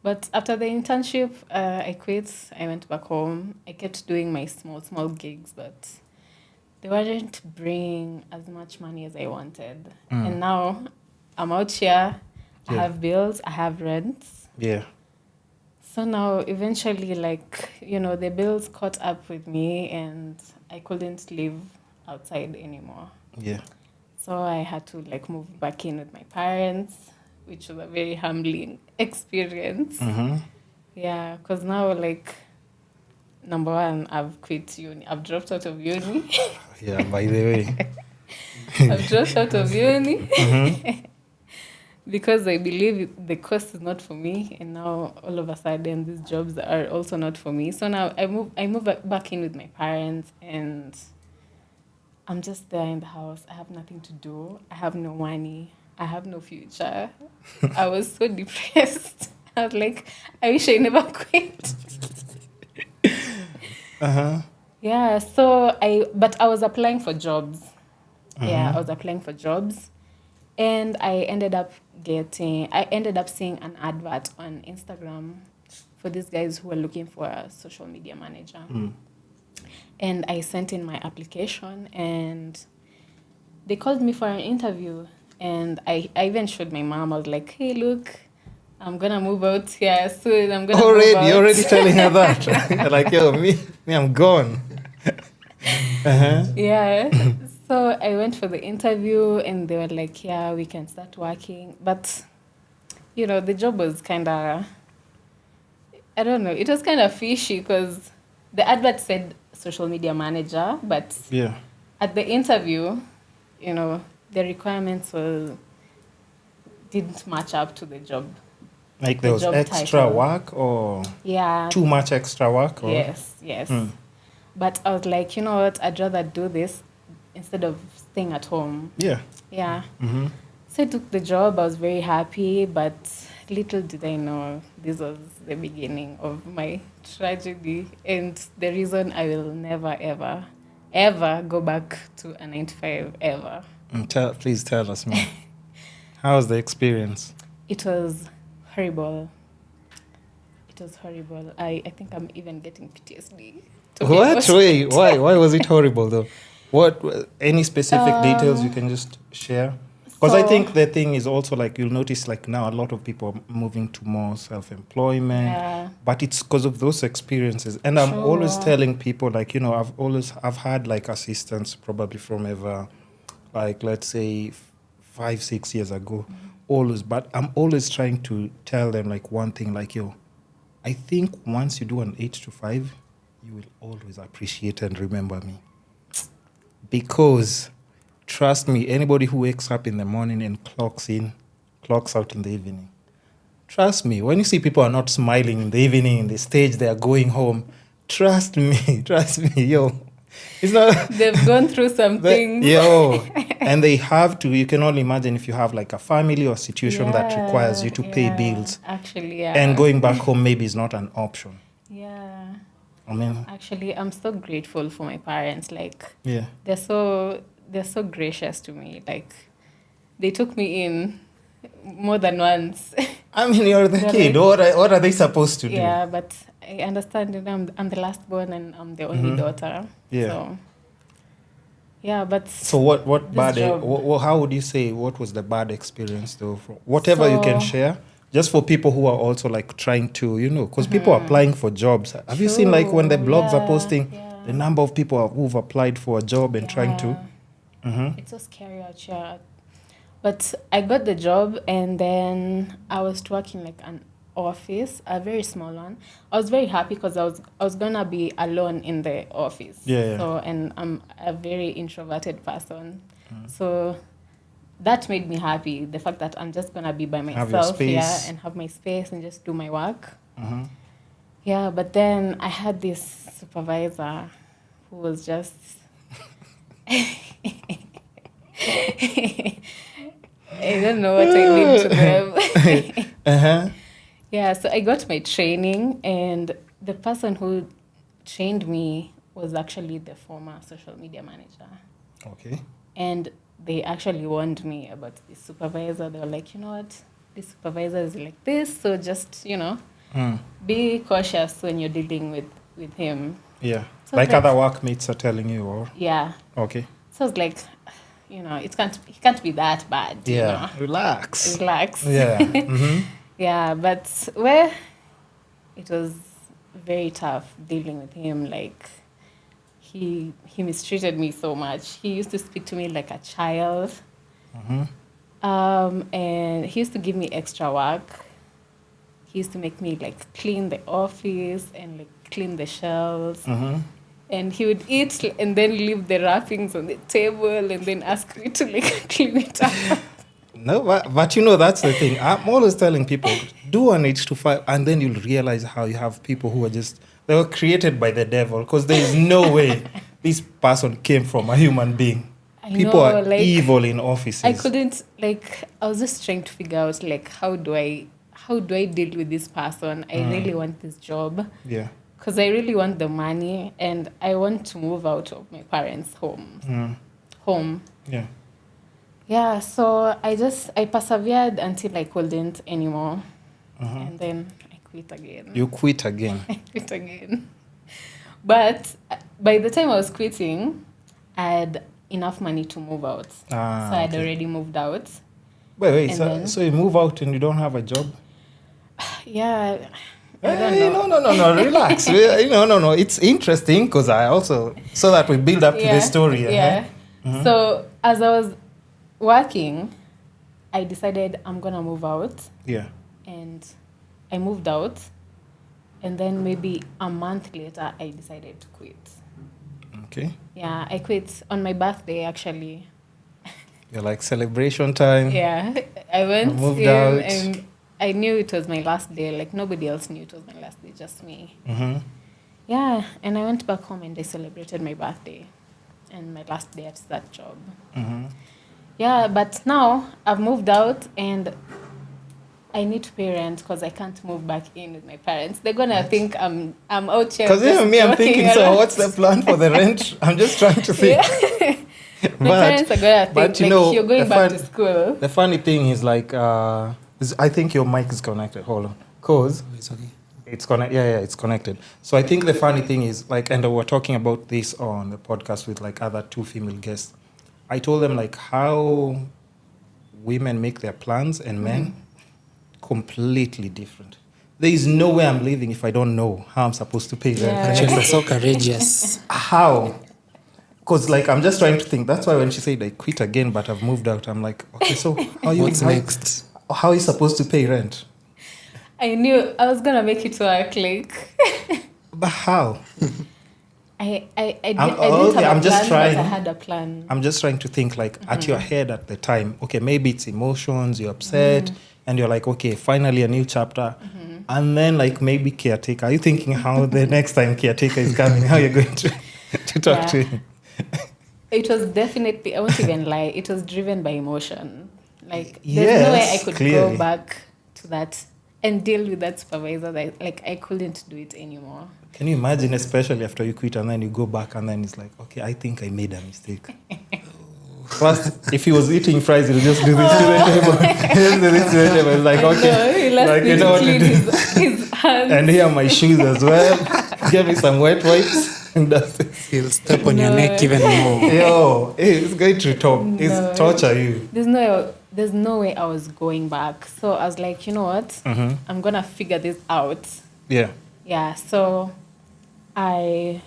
But after the internship, I quit. I went back home. I kept doing my small gigs, but they weren't bringing as much money as I wanted. And now I'm out here. I Yeah. have bills. I have rents. Yeah. So now, eventually, the bills caught up with me, and I couldn't live outside anymore. Yeah. So I had to move back in with my parents, which was a very humbling experience. Mm-hmm. Yeah, because now number one, I've quit uni. I've dropped out of uni. Yeah, by the way. I've dropped out of uni Mm-hmm. because I believe the course is not for me, and now all of a sudden these jobs are also not for me. So now I move back in with my parents, and I'm just there in the house. I have nothing to do. I have no money. I have no future. I was so depressed. I was like, I wish I never quit. Uh-huh. Yeah, but I was applying for jobs. Yeah, I was applying for jobs. And I ended up seeing an advert on Instagram for these guys who were looking for a social media manager. And I sent in my application, and they called me for an interview. And I even showed my mom. I was like, hey, look, I'm going to move out here soon. I'm going to move out. You're already telling her that. You're like, yo, me, I'm gone. Uh-huh. Yeah. So I went for the interview, and they were like, yeah, we can start working. But, the job was kind of, I don't know, it was kind of fishy because the advert said social media manager, but Yeah. at the interview, the requirements didn't match up to the job. Like there was job extra title. work or Yeah. too much extra work? Or? Yes. But I was like, you know what? I'd rather do this instead of staying at home. Yeah. Yeah. Mm-hmm. So I took the job. I was very happy, but little did I know this was the beginning of my tragedy and the reason I will never, ever, ever go back to a 9 to 5, ever. Please tell us more. How was the experience? It was horrible. I think I'm even getting PTSD. What? Wait, why? Why was it horrible though? What? Any specific details you can just share? Because I think the thing is also you'll notice now a lot of people are moving to more self-employment, but it's because of those experiences. And I'm always telling people I've had assistants probably from ever, let's say 5-6 years ago, always. But I'm always trying to tell them one thing, I think once you do an 8 to 5, you will always appreciate and remember me. Because, trust me, anybody who wakes up in the morning and clocks out in the evening, trust me, when you see people are not smiling in the evening, in the stage, they are going home, trust me, yo. It's not they've gone through some things. And they have to. You can only imagine if you have a family or situation that requires you to pay bills. Actually, yeah. And going back home maybe is not an option. Yeah. I mean, actually, I'm so grateful for my parents. Yeah. They're so gracious to me. They took me in more than once. I mean, you're the kid. What are they supposed to do? Yeah, but I understand. I'm the last born and I'm the only daughter. Yeah. So, yeah, but so what bad? Job, how would you say? What was the bad experience though? Whatever you can share. Just for people who are also trying to, because people are applying for jobs. Have you seen when the blogs are posting the number of people who've applied for a job and trying to? It's so scary out here. But I got the job, and then I was working an office, a very small one. I was very happy because I was gonna be alone in the office. Yeah. So, and I'm a very introverted person, so that made me happy. The fact that I'm just gonna be by myself here and have my space and just do my work. Yeah, but then I had this supervisor who was just. I don't know what I did to them. Yeah, so I got my training, and the person who trained me was actually the former social media manager. Okay. And they actually warned me about the supervisor. They were like, you know what? the supervisor is like this, so just, be cautious when you're dealing with him. Yeah. So like other workmates are telling you, or? Yeah. Okay. So it's like, he can't be that bad. Yeah. Relax. Yeah. Mm-hmm. Yeah, but it was very tough dealing with him. Like, he mistreated me so much. He used to speak to me like a child. Mm-hmm. And he used to give me extra work. He used to make me like clean the office and like clean the shelves. Mm-hmm. And he would eat and then leave the wrappings on the table and then ask me to like clean it up. No, but that's the thing. I'm always telling people, do an 8 to 5, and then you'll realize how you have people who are they were created by the devil, because there is no way this person came from a human being. People are like, evil in offices. I was just trying to figure out like, how do I deal with this person? I really want this job. Yeah. Because I really want the money and I want to move out of my parents' home. Yeah. Yeah, so I persevered until I couldn't anymore. And then I quit again. You quit again? I quit again. But by the time I was quitting, I had enough money to move out. So I had already moved out. Wait, so you move out and you don't have a job? Yeah. No, relax. No. It's interesting because I also, so that we build up to the story. Yeah. Mm-hmm. So as I was working, I decided I'm going to move out. Yeah. And I moved out. And then maybe a month later, I decided to quit. Okay. Yeah, I quit on my birthday, actually. You're like, celebration time. Yeah. I went moved out. And I knew it was my last day. Like, nobody else knew it was my last day, just me. Mm-hmm. Yeah, and I went back home and I celebrated my birthday and my last day at that job. Mm-hmm. Yeah, but now I've moved out and I need to pay rent because I can't move back in with my parents. They're going to think I'm out here. Because I'm thinking, around. So what's the plan for the rent? I'm just trying to think. Yeah. My parents are going to think, like, you're going back to school. The funny thing is, like, I think your mic is connected. Hold on. Because it's okay. It's connected. Yeah, it's connected. So I think the funny thing is, like, and we're talking about this on the podcast with, like, other 2 female guests. I told them, like, how women make their plans and men completely different. There is no way I'm leaving if I don't know how I'm supposed to pay rent. She's so courageous. How? Because, like, I'm just trying to think. That's why when she said I quit again, but I've moved out, I'm like, okay, so what's next? How are you supposed to pay rent? I knew I was gonna make it work, like. But how? I didn't have a plan, but I had a plan. I'm just trying to think, like, at your head at the time. Okay, maybe it's emotions, you're upset, and you're like, okay, finally a new chapter. And then, like, maybe caretaker. Are you thinking how the next time caretaker is coming, how you're going to talk to him? It was definitely, I won't even lie, it was driven by emotion. Like, there's no way I could go back to that and deal with that supervisor. Like, I couldn't do it anymore. Can you imagine, especially after you quit and then you go back and then it's like, okay, I think I made a mistake. First, if he was eating fries, he'll just do this to the table. He'll do this to the table. It's like, okay. Like, you know what to do. His hands. And here are my shoes as well. Give me some wet wipes. And that's it. He'll step on your neck even more. Yo, it's going to it's torture you. There's no way I was going back. So I was like, you know what? I'm going to figure this out. Yeah. Yeah, so I